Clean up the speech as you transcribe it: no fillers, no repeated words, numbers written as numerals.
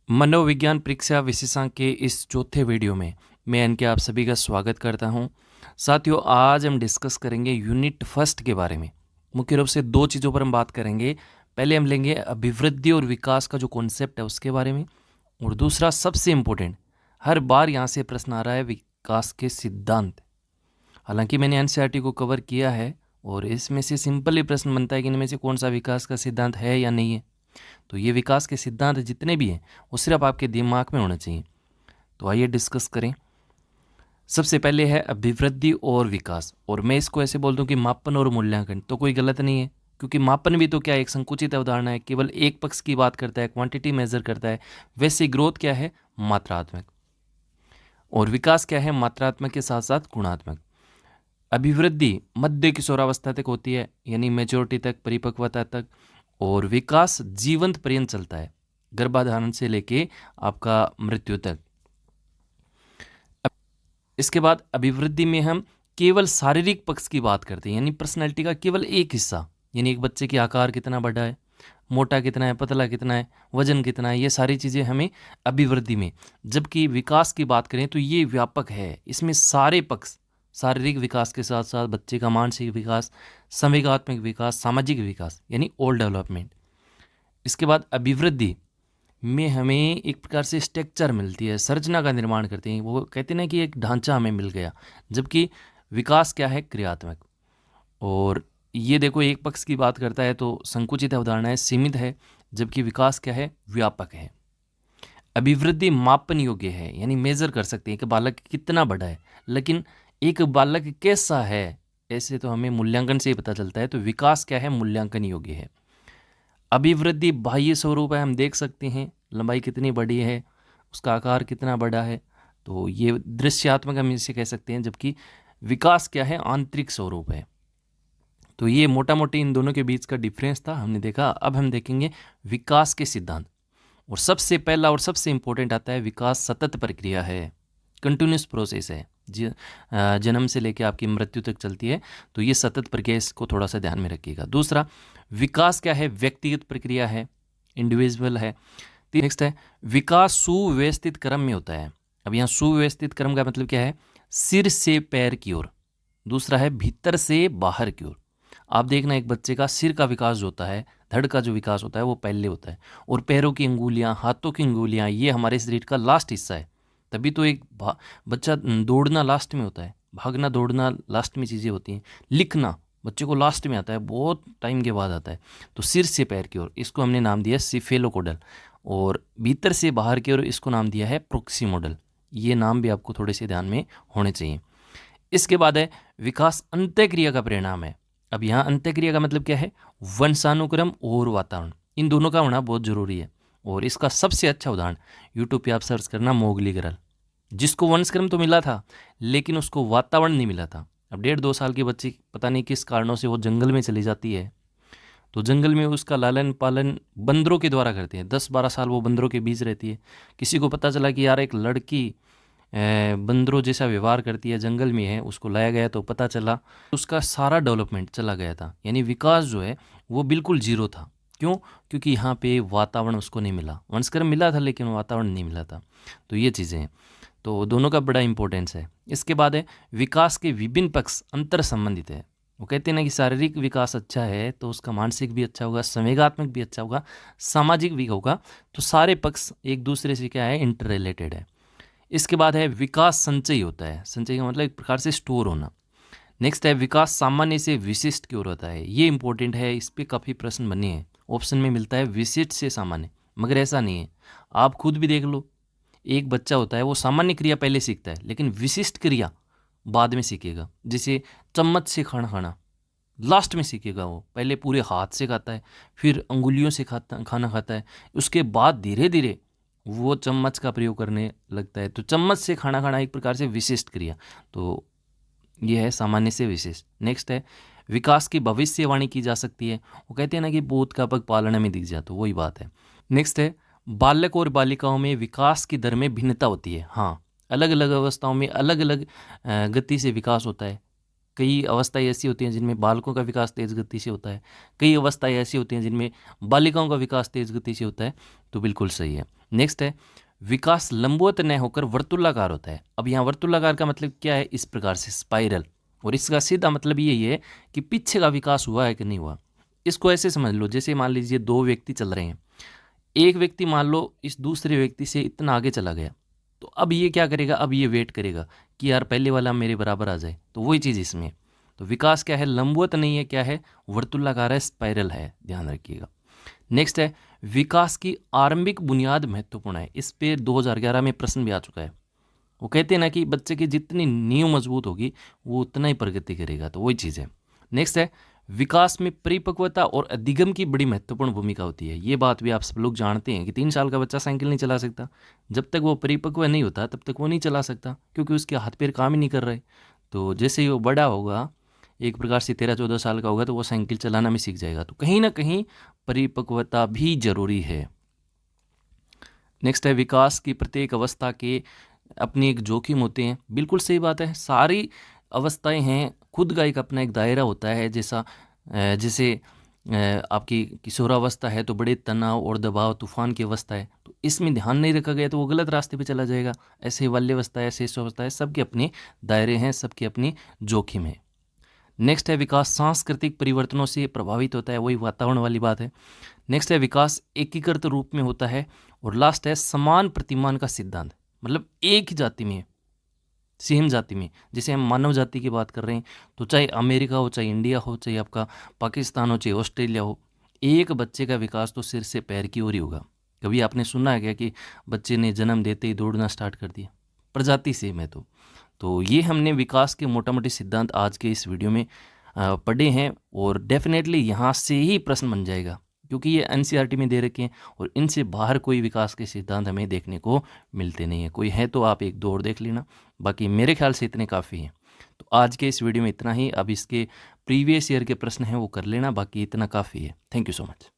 मनोविज्ञान परीक्षा विशेषांक के इस चौथे वीडियो में मैं इनके आप सभी का स्वागत करता हूं। साथियों, आज हम डिस्कस करेंगे यूनिट फर्स्ट के बारे में। मुख्य रूप से दो चीज़ों पर हम बात करेंगे। पहले हम लेंगे अभिवृद्धि और विकास का जो कॉन्सेप्ट है उसके बारे में, और दूसरा सबसे इम्पोर्टेंट, हर बार यहाँ से प्रश्न आ रहा है, विकास के सिद्धांत। हालांकि मैंने एनसीईआरटी को कवर किया है और इसमें से सिंपल ही प्रश्न बनता है कि इनमें से कौन सा विकास का सिद्धांत है या नहीं है। तो ये विकास के सिद्धांत जितने भी हैं वो सिर्फ आपके दिमाग में होने चाहिए। तो आइए डिस्कस करें। सबसे पहले है अभिवृद्धि और विकास, और मैं इसको ऐसे बोल दूं कि मापन और मूल्यांकन, तो कोई गलत नहीं है, क्योंकि मापन भी तो क्या एक संकुचित अवधारणा है, केवल एक पक्ष की बात करता है, क्वांटिटी मेजर करता है। वैसे ग्रोथ क्या है, मात्रात्मक, और विकास क्या है, मात्रात्मक के साथ साथ गुणात्मक। अभिवृद्धि मध्य किशोरावस्था तक होती है, यानी मेच्योरिटी तक, परिपक्वता तक, और विकास जीवंत पर्यंत चलता है, गर्भाधारण से लेके आपका मृत्यु तक। इसके बाद अभिवृद्धि में हम केवल शारीरिक पक्ष की बात करते हैं, यानी पर्सनैलिटी का केवल एक हिस्सा, यानी एक बच्चे की आकार कितना बड़ा है, मोटा कितना है, पतला कितना है, वजन कितना है, ये सारी चीज़ें हमें अभिवृद्धि में। जबकि विकास की बात करें तो ये व्यापक है, इसमें सारे पक्ष, शारीरिक विकास के साथ साथ बच्चे का मानसिक विकास, संवेगात्मक विकास, सामाजिक विकास, यानी ऑल डेवलपमेंट। इसके बाद अभिवृद्धि में हमें एक प्रकार से स्ट्रक्चर मिलती है, संरचना का निर्माण करते हैं, वो कहते हैं ना कि एक ढांचा हमें मिल गया। जबकि विकास क्या है, क्रियात्मक। और ये देखो, एक पक्ष की बात करता है तो संकुचित अवधारणा है, सीमित है, जबकि विकास क्या है, व्यापक है। अभिवृद्धि मापन योग्य है, यानी मेजर कर सकते हैं कि बालक कितना बड़ा है, लेकिन एक बालक कैसा है ऐसे तो हमें मूल्यांकन से ही पता चलता है। तो विकास क्या है, मूल्यांकन योग्य है। अभिवृद्धि बाह्य स्वरूप है, हम देख सकते हैं लंबाई कितनी बड़ी है, उसका आकार कितना बड़ा है, तो ये दृश्यात्मक हम इसे कह सकते हैं। जबकि विकास क्या है, आंतरिक स्वरूप है। तो ये मोटा मोटी इन दोनों के बीच का डिफरेंस था, हमने देखा। अब हम देखेंगे विकास के सिद्धांत, और सबसे पहला और सबसे इंपॉर्टेंट आता है, विकास सतत प्रक्रिया है, कंटिन्यूस प्रोसेस है, जन्म से लेकर आपकी मृत्यु तक चलती है। तो ये सतत प्रक्रिया, इसको थोड़ा सा ध्यान में रखिएगा। दूसरा, विकास क्या है, व्यक्तिगत प्रक्रिया है, इंडिविजुअल है। नेक्स्ट है, विकास सुव्यवस्थित क्रम में होता है। अब यहाँ सुव्यवस्थित क्रम का मतलब क्या है, सिर से पैर की ओर। दूसरा है भीतर से बाहर की ओर। आप देखना, एक बच्चे का सिर का विकास जो होता है, धड़ का जो विकास होता है वो पहले होता है, और पैरों की अंगुलियां, हाथों की अंगुलियां, ये हमारे शरीर का लास्ट हिस्सा है। तभी तो एक बच्चा दौड़ना लास्ट में होता है, भागना दौड़ना लास्ट में चीज़ें होती हैं। लिखना बच्चे को लास्ट में आता है, बहुत टाइम के बाद आता है। तो सिर से पैर की ओर, इसको हमने नाम दिया सिफेलोकोडल, और भीतर से बाहर की ओर इसको नाम दिया है प्रोक्सीमोडल। ये नाम भी आपको थोड़े से ध्यान में होने चाहिए। इसके बाद है, विकास अंत्यक्रिया का परिणाम है। अब यहाँ अंत्यक्रिया का मतलब क्या है, वंशानुक्रम और वातावरण, इन दोनों का होना बहुत जरूरी है। और इसका सबसे अच्छा उदाहरण यूट्यूब पे आप सर्च करना, मोगली गर्ल, जिसको वंशक्रम तो मिला था लेकिन उसको वातावरण नहीं मिला था। अब 1.5-2 साल की बच्ची पता नहीं किस कारणों से वो जंगल में चली जाती है, तो जंगल में उसका लालन पालन बंदरों के द्वारा करते हैं। 10-12 साल वो बंदरों के बीच रहती है। किसी को पता चला कि यार एक लड़की बंदरों जैसा व्यवहार करती है, जंगल में है, उसको लाया गया, तो पता चला उसका सारा डेवलपमेंट चला गया था, यानी विकास जो है वो बिल्कुल जीरो था। क्यों? क्योंकि यहाँ पे वातावरण उसको नहीं मिला। वंशक्रम मिला था लेकिन वातावरण नहीं मिला था। तो ये चीज़ें हैं, तो दोनों का बड़ा इंपॉर्टेंस है। इसके बाद है, विकास के विभिन्न पक्ष अंतर संबंधित है। वो कहते हैं ना कि शारीरिक विकास अच्छा है तो उसका मानसिक भी अच्छा होगा, संवेगात्मक भी अच्छा होगा, सामाजिक भी होगा। तो सारे पक्ष एक दूसरे से क्या है, इंटर रिलेटेड है। इसके बाद है, विकास संचयी होता है। संचयी का मतलब एक प्रकार से स्टोर होना। नेक्स्ट है, विकास सामान्य से विशिष्ट की ओर होता है। ये इंपॉर्टेंट है, इस पर काफ़ी प्रश्न बने हैं। ऑप्शन में मिलता है विशिष्ट से सामान्य, मगर ऐसा नहीं है। आप खुद भी देख लो, एक बच्चा होता है वो सामान्य क्रिया पहले सीखता है लेकिन विशिष्ट क्रिया बाद में सीखेगा। जैसे चम्मच से खाना खाना लास्ट में सीखेगा, वो पहले पूरे हाथ से खाता है, फिर अंगुलियों से खाना खाता है, उसके बाद धीरे धीरे वो चम्मच का प्रयोग करने लगता है। तो चम्मच से खाना खाना एक प्रकार से विशिष्ट क्रिया, तो ये है सामान्य से विशिष्ट। नेक्स्ट है, विकास की भविष्यवाणी की जा सकती है। वो कहते हैं ना कि भूत का पग पालना में दिख जाए, तो वही बात है। नेक्स्ट है, बालक और बालिकाओं में विकास की दर में भिन्नता होती है। हाँ, अलग अलग अवस्थाओं में अलग अलग गति से विकास होता है। कई अवस्थाएं ऐसी होती हैं जिनमें बालकों का विकास तेज गति से होता है, कई अवस्थाएं ऐसी होती हैं जिनमें बालिकाओं का विकास तेज गति से होता है। तो बिल्कुल सही है। नेक्स्ट है, विकास लंबवत न होकर वर्तुलाकार होता है। अब यहाँ वर्तुलाकार का मतलब क्या है, इस प्रकार से स्पाइरल, और इसका सीधा मतलब यही है कि पीछे का विकास हुआ है कि नहीं हुआ। इसको ऐसे समझ लो, जैसे मान लीजिए दो व्यक्ति चल रहे हैं, एक व्यक्ति मान लो इस दूसरे व्यक्ति से इतना आगे चला गया, तो अब ये क्या करेगा, अब ये वेट करेगा कि यार पहले वाला मेरे बराबर आ जाए। तो वही चीज़ इसमें है। तो विकास क्या है, लंबवत नहीं है, क्या है, वर्तुलाकार है, स्पाइरल है, ध्यान रखिएगा। नेक्स्ट है, विकास की आरंभिक बुनियाद महत्वपूर्ण है। इस पे 2011 में प्रश्न भी आ चुका है। वो कहते हैं ना कि बच्चे की जितनी नींव मजबूत होगी वो उतना ही प्रगति करेगा। तो वही चीज़ है। नेक्स्ट है, विकास में परिपक्वता और अधिगम की बड़ी महत्वपूर्ण भूमिका होती है। ये बात भी आप सब लोग जानते हैं कि 3 साल का बच्चा साइकिल नहीं चला सकता। जब तक वो परिपक्व नहीं होता तब तक वो नहीं चला सकता, क्योंकि उसके हाथ पैर काम ही नहीं कर रहे। तो जैसे ही वो बड़ा होगा, एक प्रकार से 13-14 साल का होगा, तो वो साइकिल चलाना भी सीख जाएगा। तो कहीं ना कहीं परिपक्वता भी जरूरी है। नेक्स्ट है, विकास की प्रत्येक अवस्था के अपने एक जोखिम होते हैं। बिल्कुल सही बात है, सारी अवस्थाएं हैं, खुद का एक अपना एक दायरा होता है। जैसे आपकी किशोरावस्था है तो बड़े तनाव और दबाव तूफान की अवस्था है, तो इसमें ध्यान नहीं रखा गया तो वो गलत रास्ते पे चला जाएगा। ऐसे ही बाल्यावस्था है, शिशुअवस्था है, सबके अपने दायरे हैं, सबके अपनी जोखिम है। नेक्स्ट है, विकास सांस्कृतिक परिवर्तनों से प्रभावित होता है, वही वातावरण वाली बात है। नेक्स्ट है, विकास एकीकृत रूप में होता है। और लास्ट है, समान प्रतिमान का सिद्धांत, मतलब एक ही जाति में, सेम जाति में, जैसे हम मानव जाति की बात कर रहे हैं, तो चाहे अमेरिका हो, चाहे इंडिया हो, चाहे आपका पाकिस्तान हो, चाहे ऑस्ट्रेलिया हो, एक बच्चे का विकास तो सिर से पैर की ओर ही होगा। कभी आपने सुना है क्या कि बच्चे ने जन्म देते ही दौड़ना स्टार्ट कर दिया? प्रजाति सेम है। तो ये हमने विकास के मोटा मोटे सिद्धांत आज के इस वीडियो में पढ़े हैं, और डेफिनेटली यहाँ से ही प्रश्न बन जाएगा, क्योंकि ये एनसीईआरटी में दे रखे हैं और इनसे बाहर कोई विकास के सिद्धांत हमें देखने को मिलते नहीं है। कोई है तो आप एक दो और देख लेना, बाकी मेरे ख्याल से इतने काफ़ी हैं। तो आज के इस वीडियो में इतना ही। अब इसके प्रीवियस ईयर के प्रश्न हैं वो कर लेना, बाकी इतना काफ़ी है। Thank you so much.